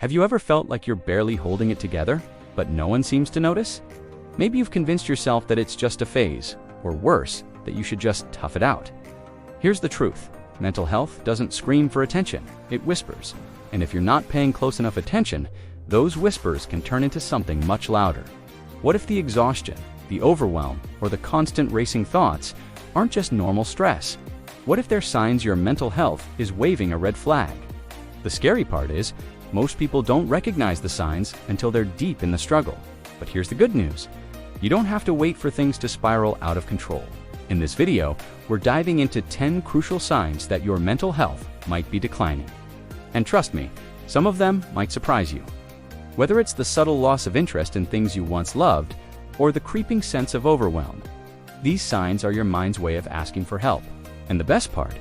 Have you ever felt like you're barely holding it together, but no one seems to notice? Maybe you've convinced yourself that it's just a phase, or worse, that you should just tough it out. Here's the truth. Mental health doesn't scream for attention, it whispers. And if you're not paying close enough attention, those whispers can turn into something much louder. What if the exhaustion, the overwhelm, or the constant racing thoughts aren't just normal stress? What if they're signs your mental health is waving a red flag? The scary part is, most people don't recognize the signs until they're deep in the struggle. But here's the good news. You don't have to wait for things to spiral out of control. In this video, we're diving into 10 crucial signs that your mental health might be declining. And trust me, some of them might surprise you. Whether it's the subtle loss of interest in things you once loved, or the creeping sense of overwhelm, these signs are your mind's way of asking for help. And the best part,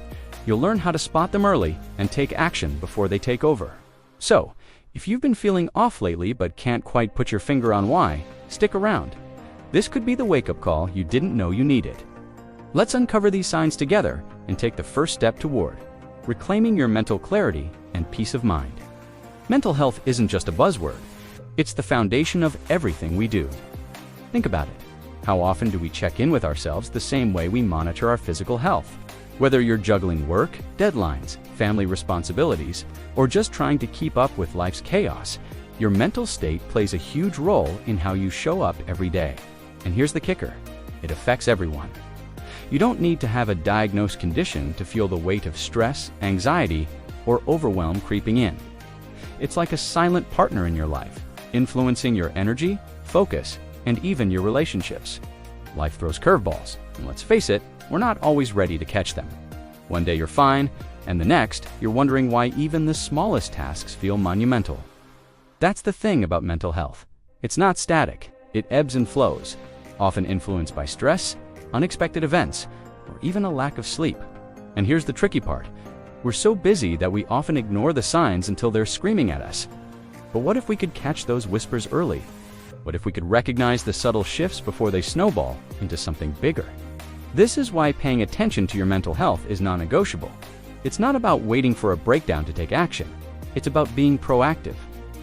you'll learn how to spot them early and take action before they take over. So, if you've been feeling off lately but can't quite put your finger on why, stick around. This could be the wake-up call you didn't know you needed. Let's uncover these signs together and take the first step toward reclaiming your mental clarity and peace of mind. Mental health isn't just a buzzword. It's the foundation of everything we do. Think about it. How often do we check in with ourselves the same way we monitor our physical health? Whether you're juggling work, deadlines, family responsibilities, or just trying to keep up with life's chaos, your mental state plays a huge role in how you show up every day. And here's the kicker. It affects everyone. You don't need to have a diagnosed condition to feel the weight of stress, anxiety, or overwhelm creeping in. It's like a silent partner in your life, influencing your energy, focus, and even your relationships. Life throws curveballs, and let's face it, we're not always ready to catch them. One day you're fine, and the next, you're wondering why even the smallest tasks feel monumental. That's the thing about mental health. It's not static. It ebbs and flows, often influenced by stress, unexpected events, or even a lack of sleep. And here's the tricky part. We're so busy that we often ignore the signs until they're screaming at us. But what if we could catch those whispers early? What if we could recognize the subtle shifts before they snowball into something bigger? This is why paying attention to your mental health is non-negotiable. It's not about waiting for a breakdown to take action. It's about being proactive.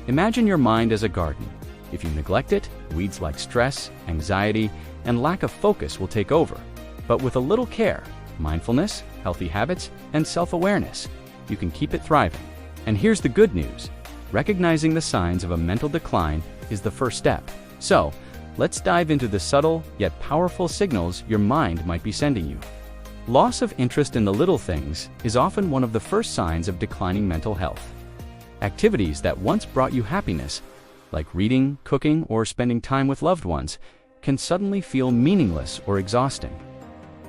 Imagine your mind as a garden. If you neglect it, weeds like stress, anxiety, and lack of focus will take over. But with a little care, mindfulness, healthy habits, and self-awareness, you can keep it thriving. And here's the good news. Recognizing the signs of a mental decline is the first step. So, let's dive into the subtle yet powerful signals your mind might be sending you. Loss of interest in the little things is often one of the first signs of declining mental health. Activities that once brought you happiness, like reading, cooking, or spending time with loved ones, can suddenly feel meaningless or exhausting.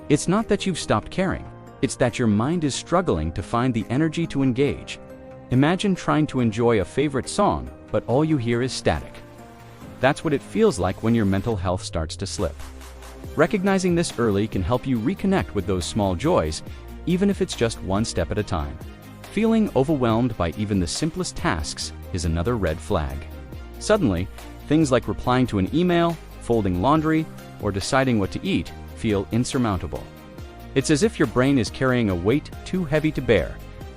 It's not that you've stopped caring, it's that your mind is struggling to find the energy to engage. Imagine trying to enjoy a favorite song, but all you hear is static. That's what it feels like when your mental health starts to slip. Recognizing this early can help you reconnect with those small joys, even if it's just one step at a time. Feeling overwhelmed by even the simplest tasks is another red flag. Suddenly, things like replying to an email, folding laundry, or deciding what to eat feel insurmountable. It's as if your brain is carrying a weight too heavy to bear,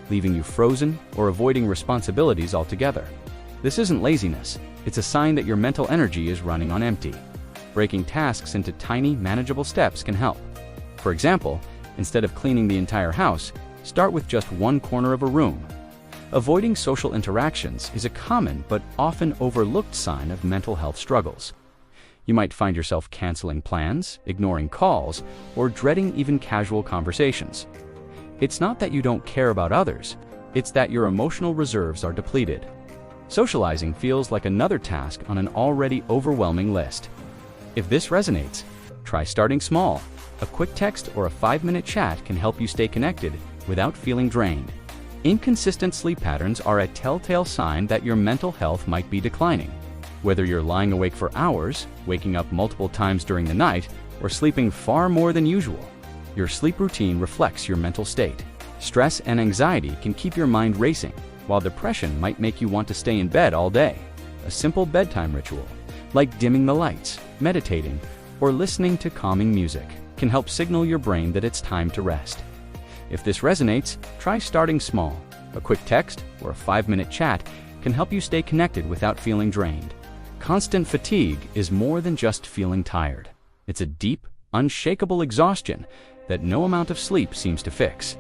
leaving you frozen or avoiding responsibilities altogether. This isn't laziness, it's a sign that your mental energy is running on empty. Breaking tasks into tiny, manageable steps can help. For example, instead of cleaning the entire house, start with just one corner of a room. Avoiding social interactions is a common but often overlooked sign of mental health struggles. You might find yourself canceling plans, ignoring calls, or dreading even casual conversations. It's not that you don't care about others, it's that your emotional reserves are depleted. Socializing feels like another task on an already overwhelming list. If this resonates, try starting small. A quick text or a 5-minute chat can help you stay connected without feeling drained. Inconsistent sleep patterns are a telltale sign that your mental health might be declining. Whether you're lying awake for hours, waking up multiple times during the night, or sleeping far more than usual, your sleep routine reflects your mental state. Stress and anxiety can keep your mind racing, while depression might make you want to stay in bed all day. A simple bedtime ritual, like dimming the lights, meditating, or listening to calming music, can help signal your brain that it's time to rest. If this resonates, try starting small. A quick text or a 5-minute chat can help you stay connected without feeling drained. Constant fatigue is more than just feeling tired. It's a deep, unshakable exhaustion that no amount of sleep seems to fix.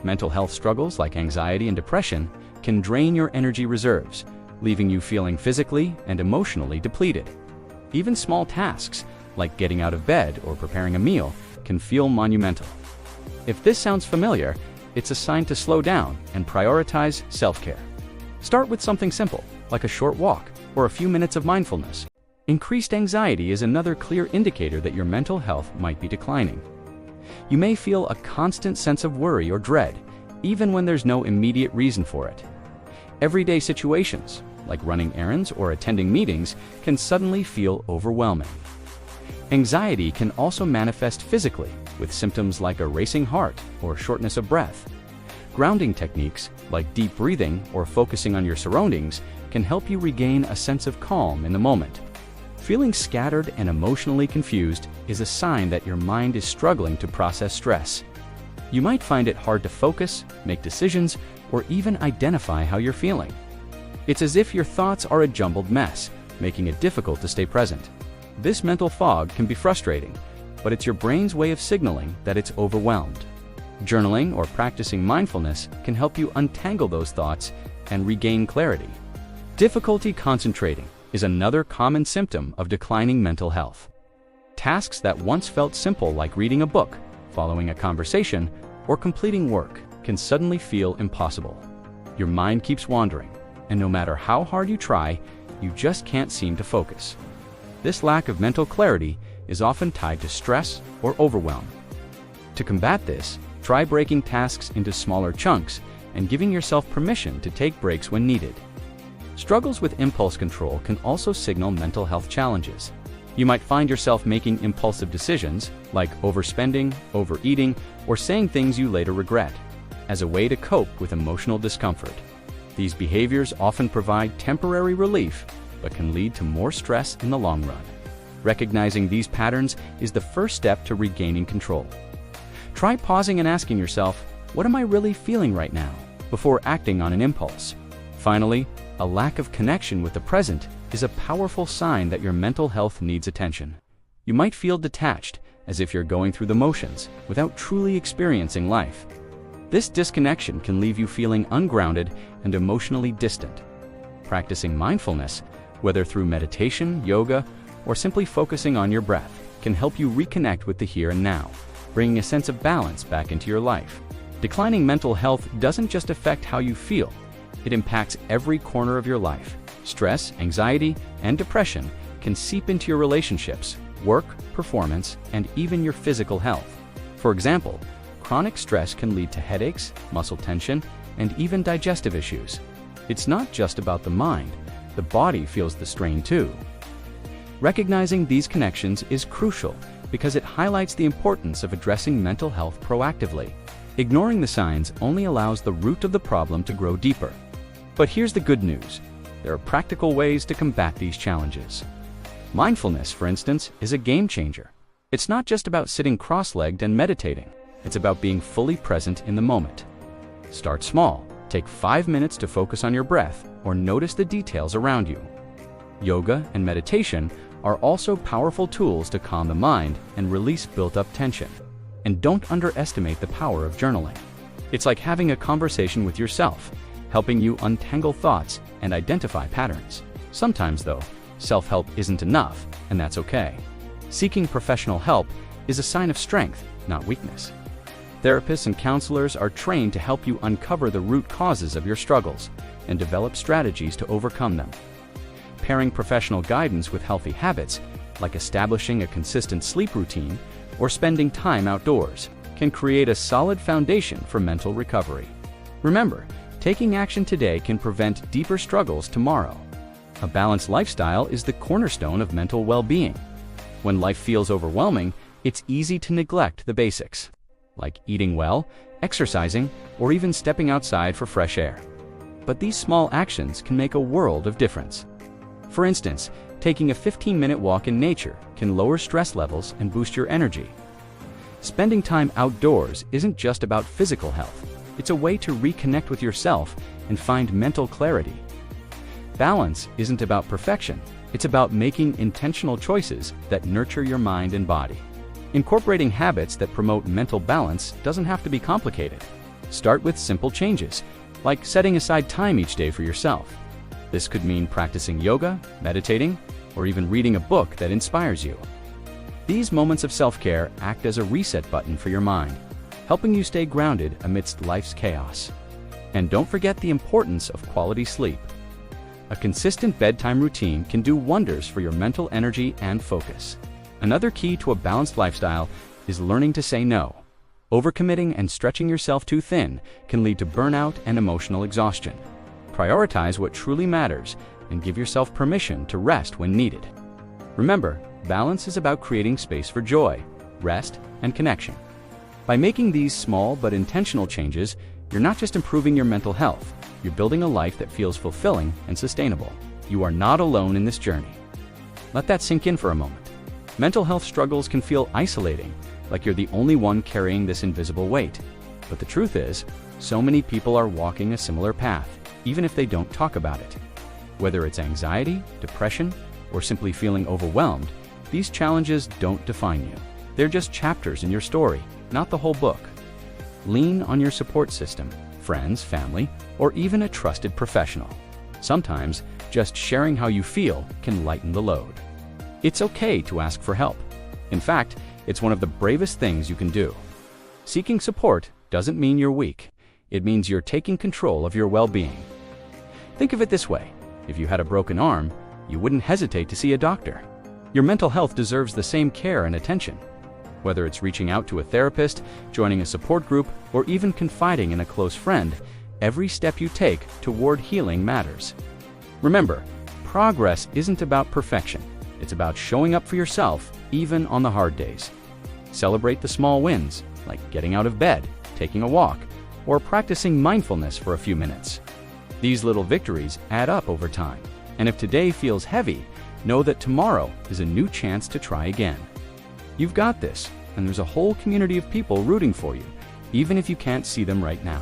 Mental health struggles like anxiety and depression can drain your energy reserves, leaving you feeling physically and emotionally depleted. Even small tasks, like getting out of bed or preparing a meal, can feel monumental. If this sounds familiar, it's a sign to slow down and prioritize self-care. Start with something simple, like a short walk or a few minutes of mindfulness. Increased anxiety is another clear indicator that your mental health might be declining. You may feel a constant sense of worry or dread, even when there's no immediate reason for it. Everyday situations, like running errands or attending meetings, can suddenly feel overwhelming. Anxiety can also manifest physically, with symptoms like a racing heart or shortness of breath. Grounding techniques, like deep breathing or focusing on your surroundings, can help you regain a sense of calm in the moment. Feeling scattered and emotionally confused is a sign that your mind is struggling to process stress. You might find it hard to focus, make decisions, or even identify how you're feeling. It's as if your thoughts are a jumbled mess, making it difficult to stay present. This mental fog can be frustrating, but it's your brain's way of signaling that it's overwhelmed. Journaling or practicing mindfulness can help you untangle those thoughts and regain clarity. Difficulty concentrating is another common symptom of declining mental health. Tasks that once felt simple, like reading a book, following a conversation, or completing work, can suddenly feel impossible. Your mind keeps wandering, and no matter how hard you try, you just can't seem to focus. This lack of mental clarity is often tied to stress or overwhelm. To combat this, try breaking tasks into smaller chunks and giving yourself permission to take breaks when needed. Struggles with impulse control can also signal mental health challenges. You might find yourself making impulsive decisions, like overspending, overeating, or saying things you later regret, as a way to cope with emotional discomfort. These behaviors often provide temporary relief, but can lead to more stress in the long run. Recognizing these patterns is the first step to regaining control. Try pausing and asking yourself, what am I really feeling right now, before acting on an impulse. Finally, a lack of connection with the present is a powerful sign that your mental health needs attention. You might feel detached, as if you're going through the motions, without truly experiencing life. This disconnection can leave you feeling ungrounded and emotionally distant. Practicing mindfulness, whether through meditation, yoga, or simply focusing on your breath, can help you reconnect with the here and now, bringing a sense of balance back into your life. Declining mental health doesn't just affect how you feel, it impacts every corner of your life. Stress, anxiety, and depression can seep into your relationships, work, performance, and even your physical health. For example, chronic stress can lead to headaches, muscle tension, and even digestive issues. It's not just about the mind, the body feels the strain too. Recognizing these connections is crucial because it highlights the importance of addressing mental health proactively. Ignoring the signs only allows the root of the problem to grow deeper. But here's the good news. There are practical ways to combat these challenges. Mindfulness, for instance, is a game changer. It's not just about sitting cross-legged and meditating. It's about being fully present in the moment. Start small. Take 5 minutes to focus on your breath or notice the details around you. Yoga and meditation are also powerful tools to calm the mind and release built-up tension. And don't underestimate the power of journaling. It's like having a conversation with yourself, helping you untangle thoughts and identify patterns. Sometimes, though, self-help isn't enough, and that's okay. Seeking professional help is a sign of strength, not weakness. Therapists and counselors are trained to help you uncover the root causes of your struggles and develop strategies to overcome them. Pairing professional guidance with healthy habits, like establishing a consistent sleep routine or spending time outdoors, can create a solid foundation for mental recovery. Remember, taking action today can prevent deeper struggles tomorrow. A balanced lifestyle is the cornerstone of mental well-being. When life feels overwhelming, it's easy to neglect the basics, like eating well, exercising, or even stepping outside for fresh air. But these small actions can make a world of difference. For instance, taking a 15-minute walk in nature can lower stress levels and boost your energy. Spending time outdoors isn't just about physical health. It's a way to reconnect with yourself and find mental clarity. Balance isn't about perfection. It's about making intentional choices that nurture your mind and body. Incorporating habits that promote mental balance doesn't have to be complicated. Start with simple changes, like setting aside time each day for yourself. This could mean practicing yoga, meditating, or even reading a book that inspires you. These moments of self-care act as a reset button for your mind, helping you stay grounded amidst life's chaos. And don't forget the importance of quality sleep. A consistent bedtime routine can do wonders for your mental energy and focus. Another key to a balanced lifestyle is learning to say no. Overcommitting and stretching yourself too thin can lead to burnout and emotional exhaustion. Prioritize what truly matters and give yourself permission to rest when needed. Remember, balance is about creating space for joy, rest, and connection. By making these small but intentional changes, you're not just improving your mental health, you're building a life that feels fulfilling and sustainable. You are not alone in this journey. Let that sink in for a moment. Mental health struggles can feel isolating, like you're the only one carrying this invisible weight. But the truth is, so many people are walking a similar path, even if they don't talk about it. Whether it's anxiety, depression, or simply feeling overwhelmed, these challenges don't define you. They're just chapters in your story, not the whole book. Lean on your support system, friends, family, or even a trusted professional. Sometimes, just sharing how you feel can lighten the load. It's okay to ask for help. In fact, it's one of the bravest things you can do. Seeking support doesn't mean you're weak. It means you're taking control of your well-being. Think of it this way. If you had a broken arm, you wouldn't hesitate to see a doctor. Your mental health deserves the same care and attention. Whether it's reaching out to a therapist, joining a support group, or even confiding in a close friend, every step you take toward healing matters. Remember, progress isn't about perfection. It's about showing up for yourself, even on the hard days. Celebrate the small wins, like getting out of bed, taking a walk, or practicing mindfulness for a few minutes. These little victories add up over time. And if today feels heavy, know that tomorrow is a new chance to try again. You've got this, and there's a whole community of people rooting for you, even if you can't see them right now.